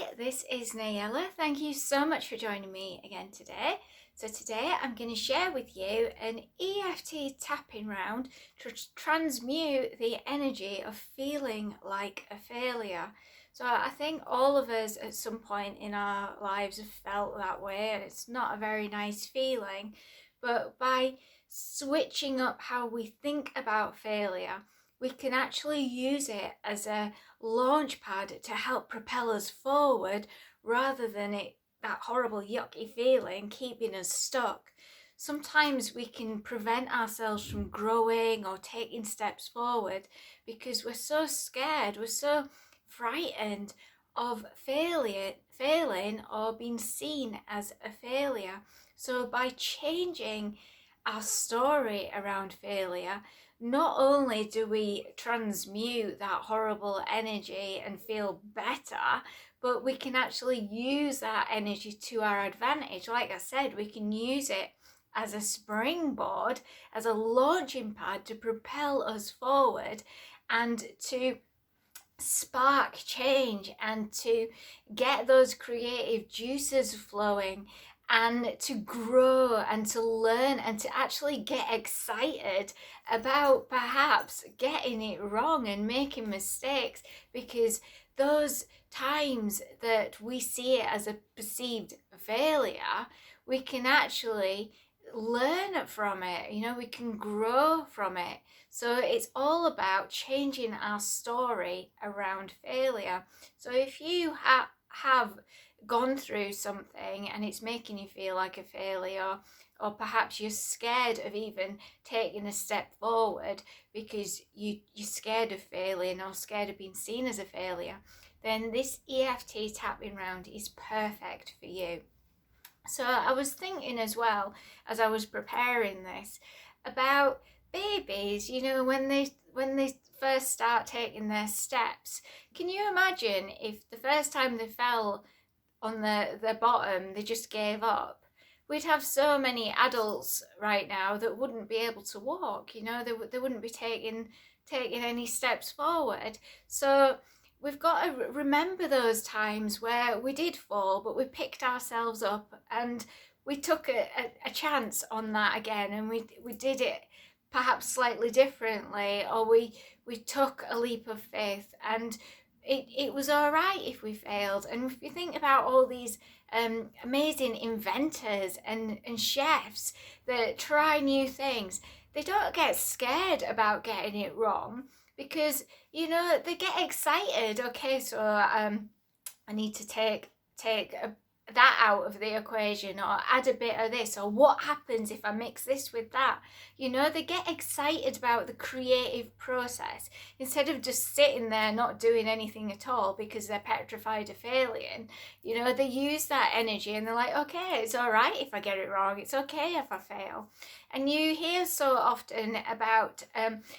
Hi, this is Nayalla. Thank you so much for joining me again today. So today I'm going to share with you an EFT tapping round to transmute the energy of feeling like a failure. So I think all of us at some point in our lives have felt that way, and it's not a very nice feeling. But by switching up how we think about failure, we can actually use it as a launch pad to help propel us forward rather than that horrible yucky feeling keeping us stuck. Sometimes we can prevent ourselves from growing or taking steps forward because we're so scared, we're so frightened of failing or being seen as a failure. So by changing our story around failure, not only do we transmute that horrible energy and feel better, but we can actually use that energy to our advantage. Like I said, we can use it as a springboard, as a launching pad to propel us forward and to spark change and to get those creative juices flowing and to grow and to learn and to actually get excited about perhaps getting it wrong and making mistakes, because those times that we see it as a perceived failure, we can actually learn from it, we can grow from it. So it's all about changing our story around failure. So if you have gone through something and it's making you feel like a failure, or perhaps you're scared of even taking a step forward because you're scared of failing or scared of being seen as a failure, then this EFT tapping round is perfect for you. So I was thinking as well, as I was preparing this, about babies, when they first start taking their steps. Can you imagine if the first time they fell on the bottom, they just gave up? We'd have so many adults right now that wouldn't be able to walk, they wouldn't be taking any steps forward. So we've got to remember those times where we did fall, but we picked ourselves up and we took a chance on that again, and we did it perhaps slightly differently, or we took a leap of faith, and it was all right if we failed. And if you think about all these amazing inventors and chefs that try new things, they don't get scared about getting it wrong, because they get excited. Okay, so I need to take that out of the equation, or add a bit of this, or what happens if I mix this with that. They get excited about the creative process instead of just sitting there not doing anything at all because they're petrified of failing. They use that energy and they're like, okay, it's all right if I get it wrong, it's okay if I fail. And you hear so often about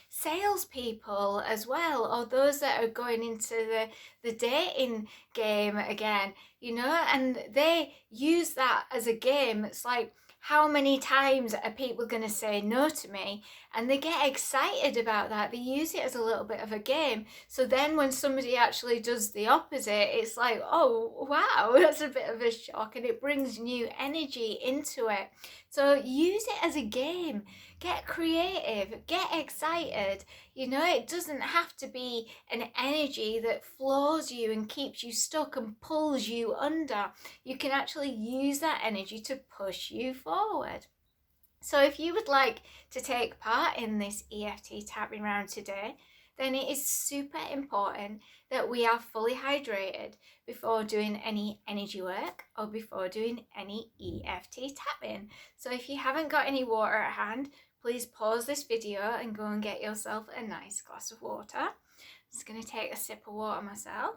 salespeople as well, or those that are going into the dating game again, and they use that as a game. It's like, how many times are people going to say no to me? And they get excited about that. They use it as a little bit of a game. So then when somebody actually does the opposite, it's like, oh, wow, that's a bit of a shock, and it brings new energy into it. So use it as a game. Get creative, get excited. It doesn't have to be an energy that floors you and keeps you stuck and pulls you under. You can actually use that energy to push you forward. So if you would like to take part in this EFT tapping round today, then it is super important that we are fully hydrated before doing any energy work or before doing any EFT tapping. So if you haven't got any water at hand, please pause this video and go and get yourself a nice glass of water. I'm just going to take a sip of water myself.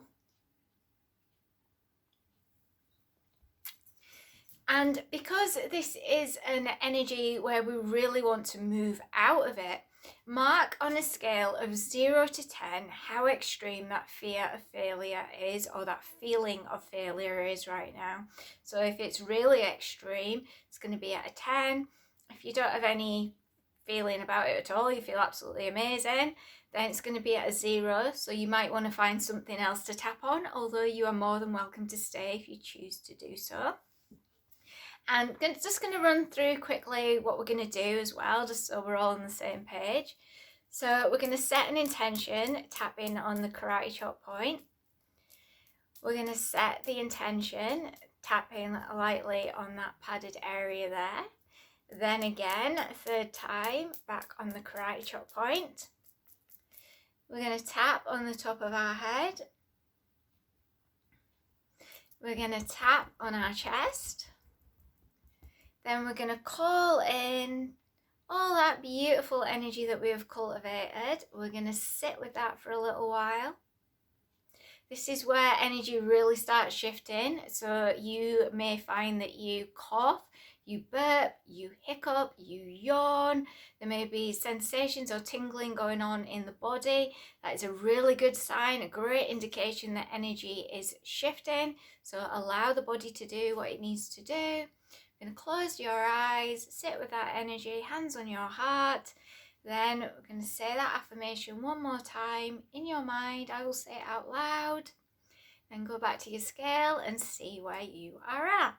And because this is an energy where we really want to move out of it, mark on a scale of 0 to 10 how extreme that fear of failure is, or that feeling of failure is right now. So if it's really extreme, it's going to be at a 10. If you don't have any feeling about it at all, you feel absolutely amazing, then it's going to be at a 0. So you might want to find something else to tap on, although you are more than welcome to stay if you choose to do so. And just going to run through quickly what we're going to do as well, just so we're all on the same page. So we're going to set an intention, tapping on the karate chop point. We're going to set the intention, tapping lightly on that padded area there. Then again, a third time, back on the karate chop point. We're going to tap on the top of our head. We're going to tap on our chest. Then we're going to call in all that beautiful energy that we have cultivated. We're going to sit with that for a little while. This is where energy really starts shifting. So you may find that you cough, you burp, you hiccup, you yawn. There may be sensations or tingling going on in the body. That is a really good sign, a great indication that energy is shifting. So allow the body to do what it needs to do. You're going to close your eyes, sit with that energy, hands on your heart. Then we're going to say that affirmation one more time in your mind. I will say it out loud. Then go back to your scale and see where you are at.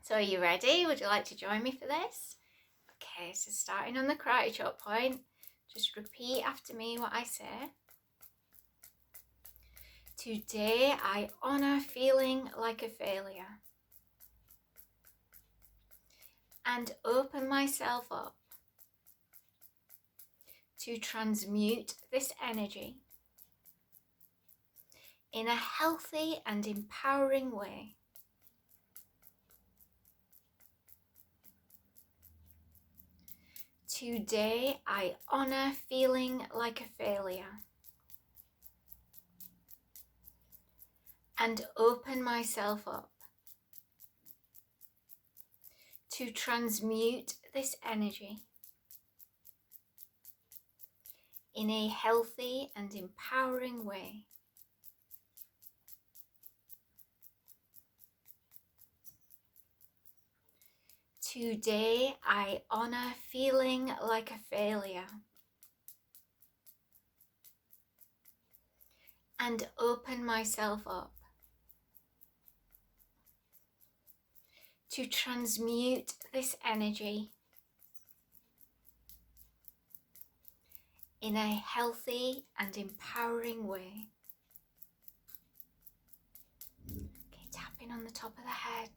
So are you ready? Would you like to join me for this? Okay, so starting on the karate chop point, just repeat after me what I say. Today I honor feeling like a failure and open myself up to transmute this energy in a healthy and empowering way. Today I honor feeling like a failure and open myself up to transmute this energy in a healthy and empowering way. Today I honor feeling like a failure and open myself up to transmute this energy in a healthy and empowering way. Okay, tapping on the top of the head.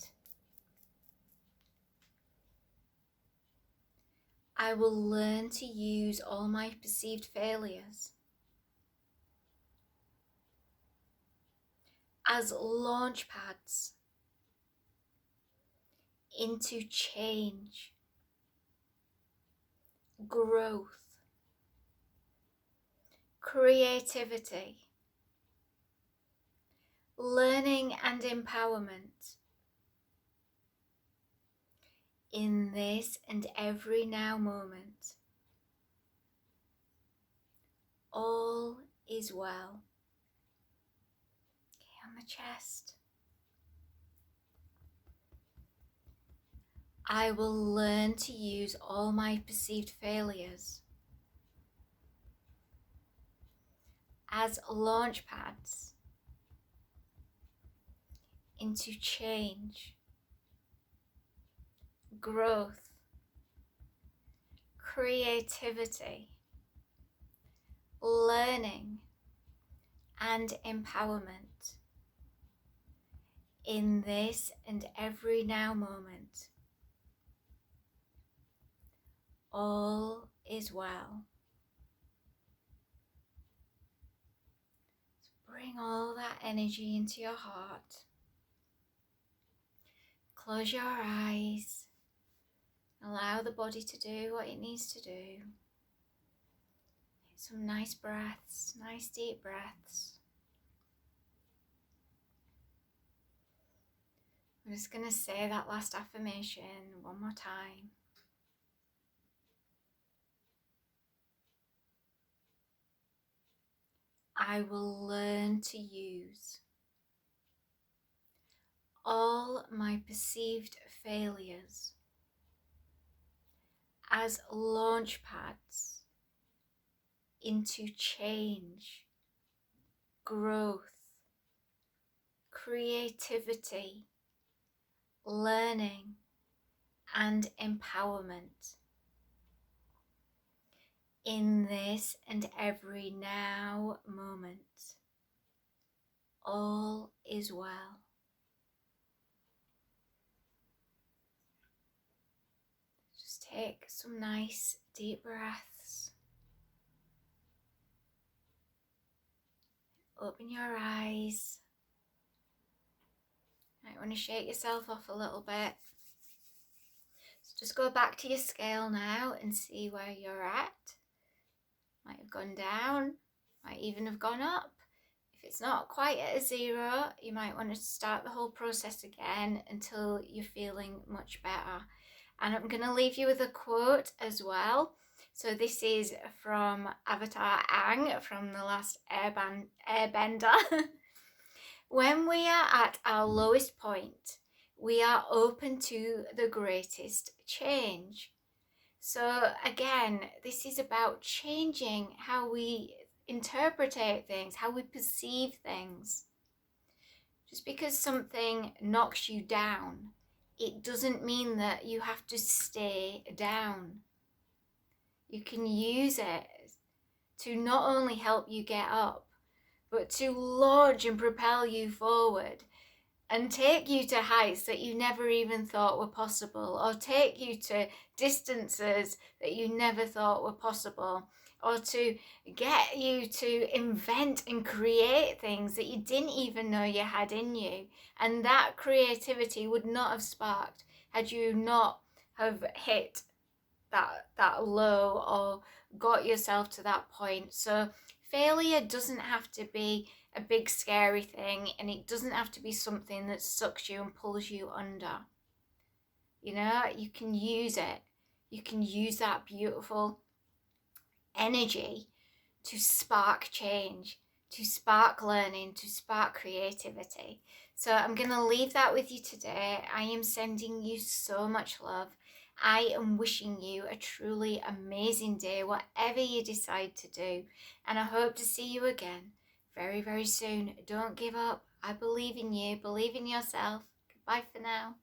I will learn to use all my perceived failures as launch pads into change, growth, creativity, learning and empowerment in this and every now moment. All is well. Okay, on the chest. I will learn to use all my perceived failures as launch pads into change, growth, creativity, learning and empowerment in this and every now moment. All is well. So bring all that energy into your heart. Close your eyes. Allow the body to do what it needs to do. Take some nice breaths, nice deep breaths. I'm just going to say that last affirmation one more time. I will learn to use all my perceived failures as launch pads into change, growth, creativity, learning, and empowerment. In this and every now moment, all is well. Just take some nice deep breaths. Open your eyes. You might want to shake yourself off a little bit. So just go back to your scale now and see where you're at. Might have gone down, might even have gone up. If it's not quite at a 0, you might want to start the whole process again until you're feeling much better. And I'm going to leave you with a quote as well. So this is from Avatar Aang from The Last Airbender. When we are at our lowest point, we are open to the greatest change. So again, this is about changing how we interpret things, how we perceive things. Just because something knocks you down, it doesn't mean that you have to stay down. You can use it to not only help you get up, but to launch and propel you forward and take you to heights that you never even thought were possible, or take you to distances that you never thought were possible, or to get you to invent and create things that you didn't even know you had in you. And that creativity would not have sparked had you not have hit that low or got yourself to that point. So failure doesn't have to be a big scary thing, and it doesn't have to be something that sucks you and pulls you under. You know, you can use it. You can use that beautiful energy to spark change, to spark learning, to spark creativity. So I'm going to leave that with you today. I am sending you so much love. I am wishing you a truly amazing day, whatever you decide to do. And I hope to see you again very, very soon. Don't give up. I believe in you. Believe in yourself. Goodbye for now.